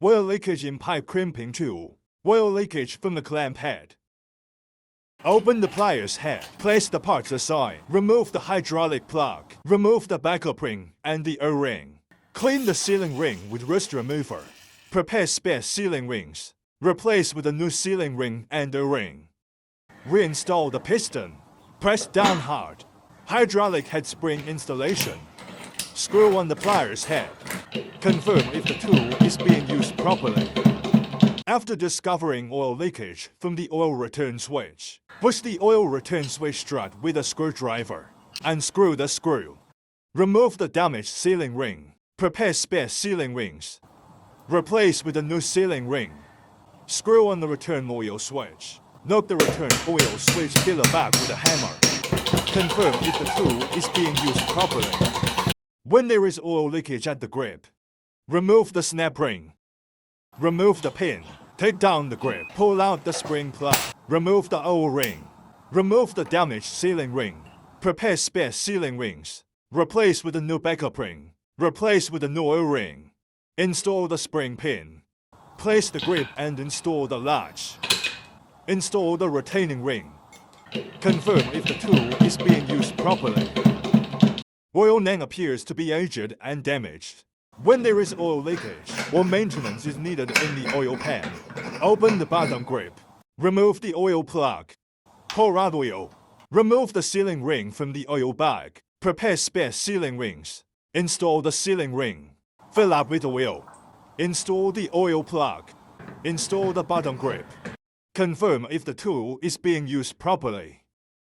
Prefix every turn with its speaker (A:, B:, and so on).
A: Oil leakage in pipe crimping tool. Oil leakage from the clamp head. Open the pliers head. Place the parts aside. Remove the hydraulic plug. Remove the backup ring and the O-ring. Clean the sealing ring with rust remover. Prepare spare sealing rings. Replace with a new sealing ring and O-ring. Reinstall the piston. Press down hard. Hydraulic head spring installation. Screw on the pliers head. Confirm if the tool is being used properly. After discovering oil leakage from the oil return switch, push the oil return switch strut with a screwdriver. Unscrew the screw. Remove the damaged sealing ring. Prepare spare sealing rings. Replace with a new sealing ring. Screw on the return oil switch. Knock the return oil switch filler back with a hammer. Confirm if the tool is being used properly. When there is oil leakage at the grip, remove the snap ring. Remove the pin. Take down the grip. Pull out the spring plug. Remove the O-ring. Remove the damaged sealing ring. Prepare spare sealing rings. Replace with a new backup ring. Replace with a new O-ring. Install the spring pin. Place the grip and install the latch. Install the retaining ring. Confirm if the tool is being used properly. Oil nang appears to be aged and damaged. When there is oil leakage or maintenance is needed in the oil pan, open the bottom grip. Remove the oil plug. Pour out oil. Remove the sealing ring from the oil bag. Prepare spare sealing rings. Install the sealing ring. Fill up with oil. Install the oil plug. Install the bottom grip. Confirm if the tool is being used properly.